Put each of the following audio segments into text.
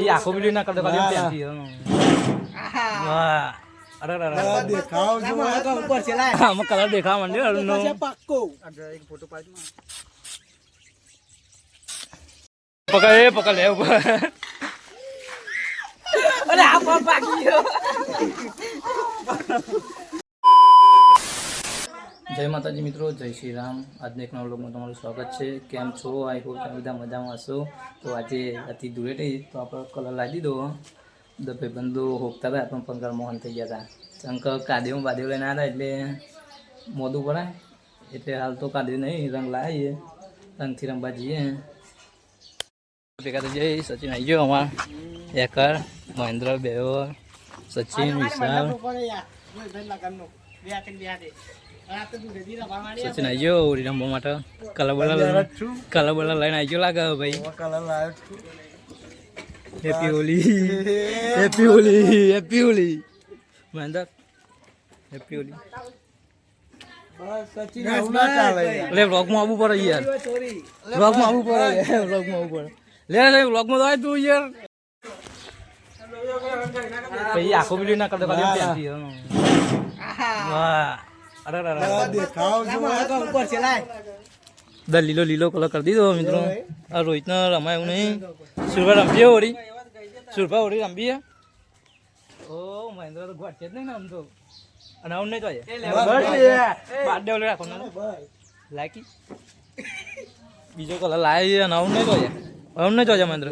ભાઈ આખો વિડિયો ના કરતો ખાલી ત્યાંથી વાહ અરે અરે દેખાવ જો ઉપર છે લાય આમ કલર દેખાવા માંડ્યો અરુણનો પાક્કો એક ફોટો પાડી પકડ લે ઉપર અરે આ પર પાકી ગયો જય માતાજી મિત્રો, જય શ્રી રામ. આજના એક નવા વ્લોગમાં તમારું સ્વાગત છે. કેમ છો? આઈ હોપ તમે બધા મજામાં હશો. તો આજે અતિ ધૂળેટી તો આપણે કલર લાવી દીધો. ભાઈબંધો હોપતા હતા પણ પંકર મોહન થઈ ગયા હતા. શંકર કાદેવું બાદેવું લઈને આવ્યા એટલે મોડું પડાય એટલે હાલ તો કાદેવું નહીં, રંગ લાવીએ, રંગથી રંગવા જઈએ. ભેગા થઈ જઈએ. સચિન આવી ગયો અમાર એકર મહેન્દ્ર બેવર સચિન વિશાલ સચિન આવી ગયો ઓરી રમવા માટે. કલર બલર લઈને આવી ગયો લાગે ભાઈ. કલર લાવ્યો છું. Happy Holi happy Holi happy Holi Mahendra happy Holi. બસ સચિન આવું ના ચાલે એટલે વ્લોગમાં આવવું પડે યાર, વ્લોગમાં આવવું પડે, વ્લોગમાં આવવું પડે. લે વ્લોગમાં તો આવે તું યાર. ભાઈ આખો વિડિયો ના કરતો ખાલી ત્યાંથી વાહ અરે અરે દેખાવ જો ઉપર છે લાય લીલો લીલો કલર કરી દીધો મિત્રો. આ રોહિત ને રમાય એવું નહીં. સુરભા રમીએ હોરી, સુરભા હોરી રમીએ. ઓ મહેન્દ્ર તો ઘોટ છે જ નહીં ને આમ તો. અને આવું નહીં જોઈએ બારડે ઓલે રાખો લાકી બીજો કલર લાવી અને આવું નહીં જોઈએ. આવું નહીં જોઈએ મહેન્દ્ર,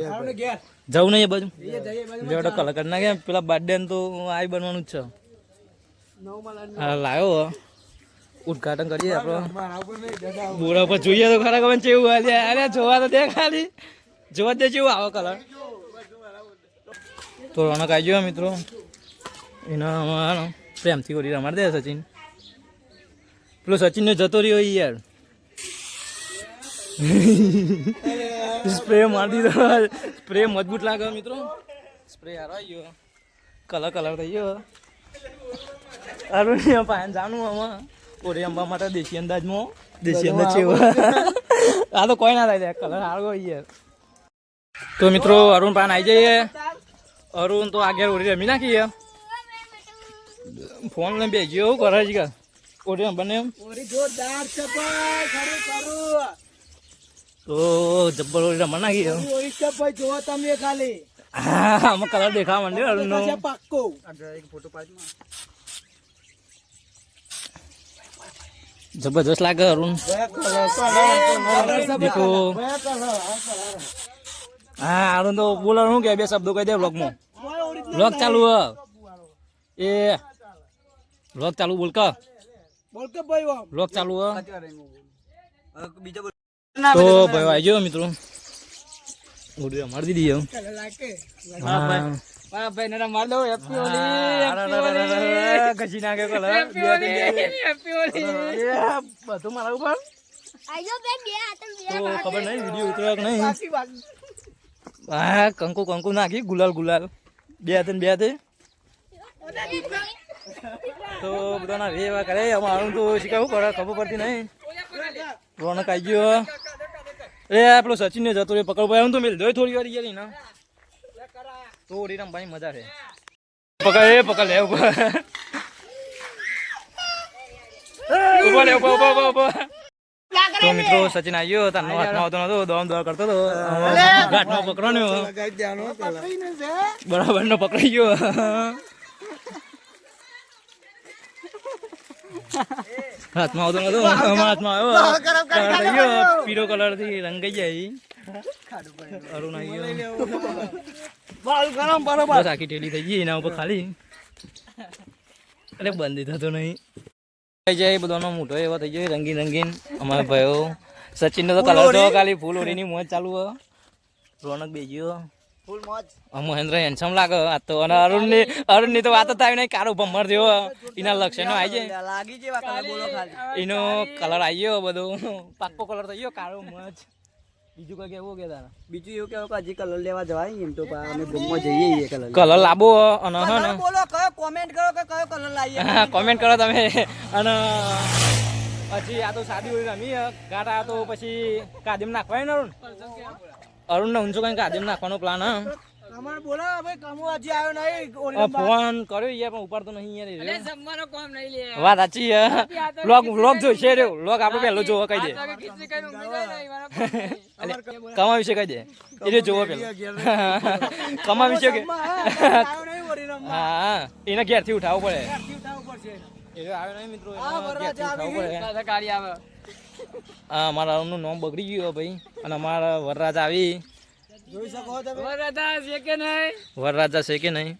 જવું નહીં એ બાજુ જેવડો કલર કરી નાખે. પેલા બર્થડે ને તો આઈ બનવાનું જ છે. હા લાવ્યો, ઉદઘાટન કરીએ આપણે. બોરા પર જોઈએ તો ખરા ખબર કેવું હાલે. અરે જોવા તો દે, ખાલી જોવા દે કેવું આવો કલર. તો રોનક આવી ગયો મિત્રો. એના અમારો પ્રેમથી કરી રમાડ દે સચિન. પેલો સચિન ને જતો રહ્યો યાર. સ્પ્રે મારી દીધો. સ્પ્રે મજબૂત લાગે મિત્રો. સ્પ્રે હારો આવી ગયો. કલર થઈ ગયો. અરુણ પાયન જાણું આમાં ઓરે અંબા માટે દેશી અંદાજમાં. દેશી અંદાજ છે આ તો કોઈ ના થાય કલર સારો યાર. તો મિત્રો અરુણ પાન આવી જઈએ. અરુણ તો આગળ ઓરી રમી નાખીએ. ફોન લઈને બેસી એવું કરે છે ઓરી અંબાને જોરદાર છે તો જબ્બર ઓરી રમવા નાખીએ. જોવો તમે ખાલી હા આમાં કલર દેખાવા માંડ્યો અરુણનો પાક્કો. એક ફોટો પાડી જબરદસ્ત લાગે અરુણ. દેખો હા અરુણ તો બોલો શું કે બે શબ્દો કહી દે વ્લોગમાં. વ્લોગ ચાલુ એ વ્લોગ ચાલુ બોલ કે વ્લોગ ચાલુ તો ભાઈ આવી ગયો મિત્રો. ઓડી મારી દીધી માર દો. હેપી હોલી ઘસી નાખે કલર બધું મારા ઉપર. તો ખબર નહીં વિડીયો ઉતરે કે નહીં. હા કંકુ નાખી ગુલાલ બે હાથે તો બધાના રેવા કરે. અમારું તો શીખવું કરે ખબર પડતી નહીં. રોનક આવી ગયો. એ પેલો સચિન ને જતો રે પકડ ભાઈ. હું તો મેલ જોઈ થોડી વાર ગયેલી ને તો ઓડી રમવાની મજા છે. પકડ લે ઉપર તો મિત્રો સચિન આવ્યો. તારનો હાથમાં આવતો નતો, દોડ કરતો હતો. ઘાટનો પકડવાનો બરાબર નો પકડાઈ ગયો. હાથમાં આવતો નતો, હાથમાં આવ્યો. પીળો કલર થી રંગાઈ જાય. અરુણ આવી ગયો. બસ આખી ટેલી થઈ ગઈ એના ઉપર ખાલી. એટલે બંધ થતો નહીં. થઈ જાય બધાનો મોટો એવો થઈ જાય રંગીન. અમારા ભાઈઓ સચિન નો તો કલર તો ખાલી ફૂલ ઓરી ની મોજ ચાલુ. રોનક બેજ્યો ફૂલ મોજ. મહેન્દ્ર હેન્ડસમ લાગે આ તો. અને અરુણ ની તો વાત જ આવી નહીં. કારો ભમર જેવો એના લક્ષણો આવી જાય. લાગી જેવા કલર બોલો ખાલી. એનો કલર આવી ગયો બધો પાક્કો કલર થઈ ગયો કાળો મોજ. બીજું કઈ કેવું કે તારા? બીજું એવું કેવું કે હજી કલર લેવા જવાય એમ તો અમે ગમવા જઈએ કલર લાવો. અને હે ને બોલો કયો કોમેન્ટ કરો કે કયો કલર લાવીએ. હા કોમેન્ટ કરો તમે. અને પછી આ તો સાદી હોય રમી ગાટા તો પછી કાદીમ નાખવાય ને અરુણ ને ઊંચો કઈ કાદીમ નાખવાનો પ્લાન. હા અમાર બોલો ભાઈ કમો હજી આવ્યો નહીં ફોન કર્યો યાર પણ ઉપાડતો નહીં યાર અલે જમવાનો કામ નહીં લે વાત સાચી હે લોગ જોઈશે રે લોગ આપણે પહેલો જોવો કહી દે ખીચડી કઈ ઊંઘી જાય નહીં મારો કામ નહીં. કમા વિશે કહી દે એટલે જોવો પેલો કમા વિશે કે આવ્યો નહીં ઓરી રમવા હા એને ઘેરથી ઉઠાવવો પડે ઉઠાવવું પડશે એ આવ્યો નહીં મિત્રો આ વરરાજા આવી ગઈ. દાદા ગાડી આવે હા મારા નું નામ બગડી ગયું ભાઈ અને અમારા વરરાજા આવી જોઈ શકો તમે વરરાજા છે કે નહીં વરરાજા છે કે નહીં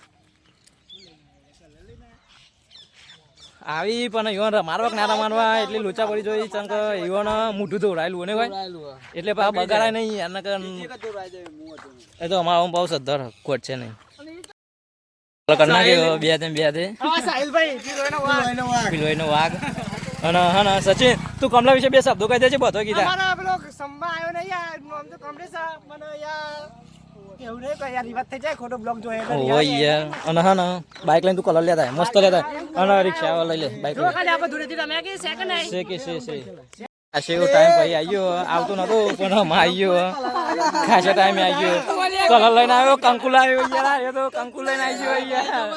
આવી પણ ઈવન મારવા કે ના રમાડવા એટલે લોચા પડી જોઈ ચંક ઈવન મોઢું ધોરાયેલું ને ભાઈ એટલે પા બગાડાય નહીં એના કારણ એ તો અમારા બહુ સદ્ધર કોટ છે નહીં કરના કે બે દે હા સાહિલભાઈ પીલોયનો વાઘ અને હા સચિન તું કમલા વિશે બે શબ્દો કહી દેજે બધો કીધા અમારા પેલો સંભા આવ્યો નહીં યાર નામ તો કમલેશ મને યાર કેવું નહીં કે યાર રિવાજ થઈ જાય ખોટો બ્લોગ જોઈએ ઓ યાર અને હા ને બાઇક લઈને તું કલર લેતા મસ્ત લેતા અને રિક્ષા લઈ લે બાઇક લઈ ખાલી આપણે દૂરેથી રમ્યા કે સેકન્ડ નહીં છે આ સેવ ટાઈમ પછી આવ્યો આવતો નતો પણ હમણાં આવ્યો ખાસા ટાઈમે આવ્યો કલર લઈને આવ્યો કંકુ લાવ્યો યાર એ તો કંકુ લઈને આવ્યો યાર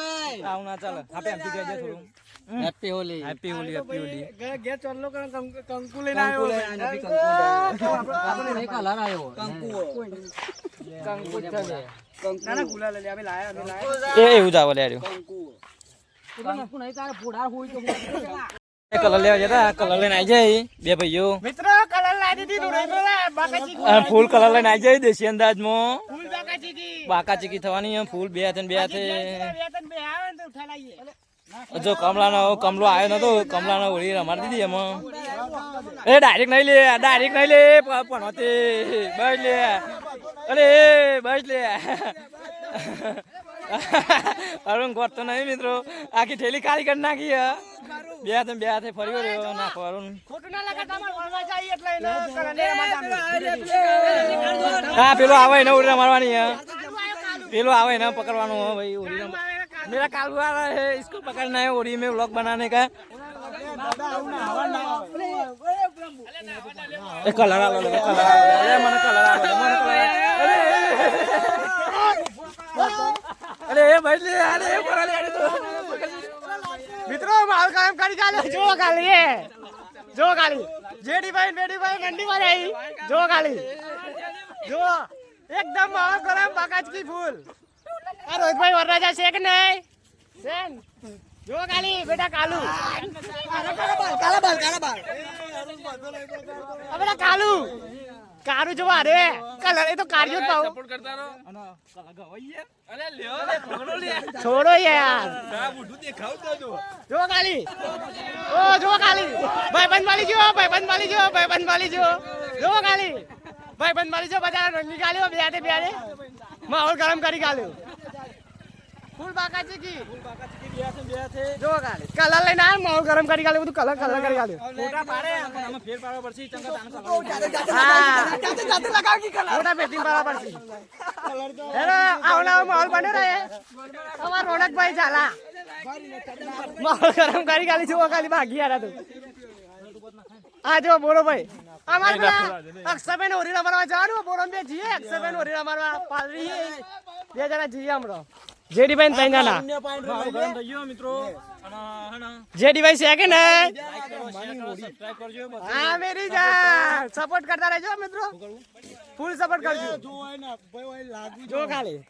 આવ ના ચાલે આપે એમથી કહેજે થોડું હેપી હોલી ગેર ચોરલો કરે કંકુ લઈને આવ્યો આપણે નહીં કલર આવ્યો કંકુ ના ના ગુલાલ લે અમે લાયા એ એવું જ આવે લે કંકુ નહીં તારે ફોડા હોય તો કલર લેવા જતા કલર લઈને આવી જાય બે ભાઈઓ મિત્રો કલર લાવી દીધી નું નહીં બોલા બાકાચી અને ફૂલ કલર લઈને આવી જાય દેશી અંદાજમાં ફૂલ બાકાચી કી બાકા ચીકી થવાની ફૂલ બે હાથે બે તન બે આવે ને તો ઉઠા લાઈએ જો કમલો આવ્યો નતો કમલાનો હોળી રમાડી દીધી એમાં એ ડાયરેક્ટ નહીં લે પણ બસ લે અરે બસ લે અરુણ ગોઠતો નહીં મિત્રો આખી ઠેલી ખાલી કરી નાખી બે હાથે ફરી રહ્યો નાખો અરુણ ખોટું ના લાગે તમાર વળવા જાય એટલે એને કરને હા પેલો આવે એને હોળી રમાડવાની પેલો આવે એને પકડવાનું ભાઈ હોળી मेरा कालू आ रहा है इसको पकड़ना है ओरी में व्लॉग बनाने का कलर अरे भाई ले अरे મિત્રો માલ કામ કરી ચાલે જો ખાલી જેડી ભાઈ બેડી ભાઈ મંડી માં આવી જો ખાલી જો એકદમ માલ ગરમ બાકાચકી ફૂલ આ રોહિતભાઈ વરરાજા છે કે નહીં સેન જો ખાલી બેટા કાલુ કાલા કાલુ કારું જો અરે કલર એ તો કાર્યો પાવ સપોર્ટ કરતા રહો અને કલર ગવાઈએ અરે લ્યો લે છોડો યાર ના બુઢું દેખાવ તો જો ખાલી ઓ જો ખાલી ભાઈબંધ વાલી જો જો ખાલી ભાઈબંધ વાલી જો બધા રંગી ગાલ્યો બે હાથે માહોલ ગરમ કરી ગાલ્યો ફૂલ બાકાચી કી બે હાથે જો ખાલી કલર લઈને આ માહોલ ગરમ કરી ગાલ્યો બધું કલર કરી ગાલ્યો ફોટા પાડે આમાં ફેર પાડવા પડશે ચંગા તાન કલર હા જાતે લગાવ કી કલર ફોટા પેટિંગ પાડવા પડશે કલર તો હેરો આવના માહોલ બન્યો રહે અમાર રોનકભાઈ ઝાલા માહોલ ગરમ કરી ગાલી જો ખાલી ભાગી આરા તું આ જો બોલો ભાઈ અમાર અક્ષબેન ઓરી રમાડવા જવાનું બોરમ બે જીએ અક્ષબેન ઓરી રમાડવા પાલરી બે જણા જીએ હમણો જેડીભાઈ ત્રણ જણા જેડી ભાઈ છે કે નહીં હા મેરી જાન સપોર્ટ કરતા રહેજો મિત્રો ફૂલ સપોર્ટ કરજો જો ખાલી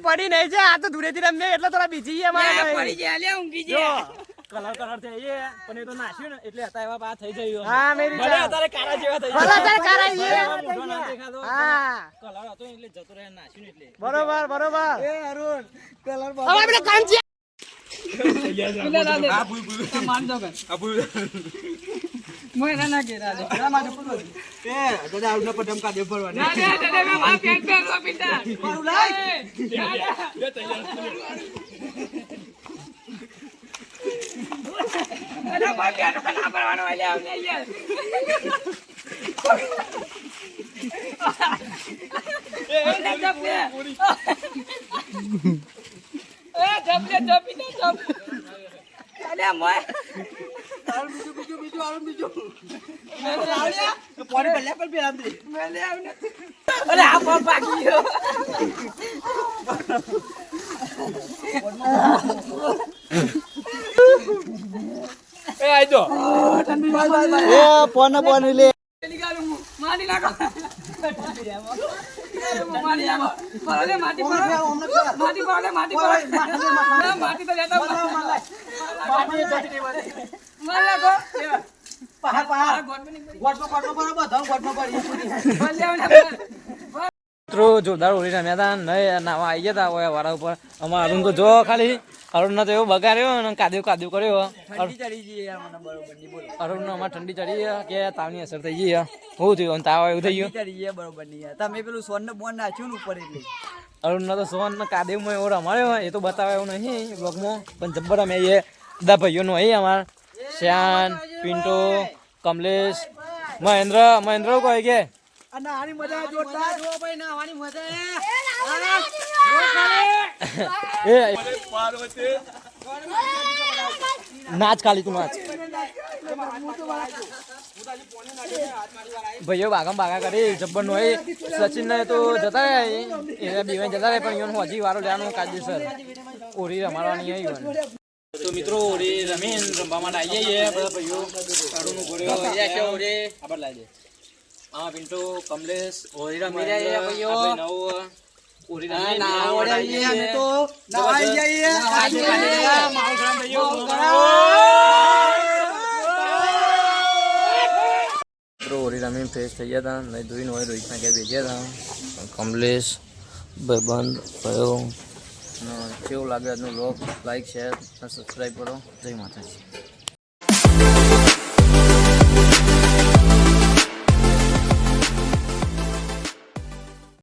પડી નહીં છે આ તો દૂરેથી રમે એટલે થોડા બીજી કલર છે એ પણ એ તો નાશ્યું ને એટલે હતા એવા બા થઈ જયું હા મેરી ભલે અત્યારે કારા જેવા થઈ ગયા ભલે કારા જેવા હા કલર હતો એટલે જતો રહે નાશ્યું એટલે બરોબર એ અરુણ કલર હવે પેલો કામ છે માન દો મોય ના કે રાજો રામા તો પૂરો એ દાદા આવના પર ધમકા દે ભરવાની ના દાદા માં પેટ પેટ કો પિતા મારું લાઈ લે તૈયાર અરે ભાઈ પેટ પર ના ભરવાનો આલે આવને યાર જપલે અલે મોય બીજું અરે આ પગ પાકી ગયો એ આઈ દો એ પોન લે મારી લાગો મારી આવો પડે માટી પડે માટી તો લેતા માર લાગો મિત્રો જોરદાર હોળી રમ્યા હતા નહીં નાવા આવી ગયા હતા વાળા ઉપર અમારા અરુણ તો જો ખાલી અરુણનો તો એવો બગાડ્યો અને કાદેવ કર્યો અરુણનો અમારે ઠંડી ચડી કે તાવની અસર થઈ ગઈ શું થયું તાવ એવું થઈ ગયું બરોબર નહીં તમે પેલું સોન ને બોન નાખ્યું ને ઉપર એટલે અરુણનો તો સોન કાદેવમાં એવો રમાડ્યો એ તો બતાવે એવું નહીં બ્લોગમાં પણ જબ્બર અમે એ બધા ભાઈઓનું અહીં અમારે શ્યાન પિન્ટો કમલેશ મહેન્દ્ર કહે કે નાચ ખાલી તું નાચ ભાઈઓ બાગા કરી જબ્બર નો સચિન ને તો જતા રહે એ બીવાઈ જતા રહે પણ એનો હજી વારો લેવાનું કાયદેસર ઓરી રમાડવાની આવી તો મિત્રો ઓરી રમીન રમવા માટે આવી જઈએ બધા ભાઈઓ કાઢુનું ગોળ્યો આબર લાવી દે હા પિન્ટુ કમલેશ ઓરી રમી રહ્યા ભાઈઓ નવ ઓરી રમી ના ઓડી અમે તો નવાઈ જઈએ માઉ ગ્રામ ભાઈઓ મિત્રો ઓરી રમી ફ્રેશ થઈ ગયા હતા નહીં ધોઈને હોય રોહિતના ઘેર ભેજ્યા હતા કમલેશ ભાઈબંધ ભાઈઓ કેવું લાગે આજનો વ્લોગ લાઈક શેર અને સબસ્ક્રાઈબ કરો જય માતાજી.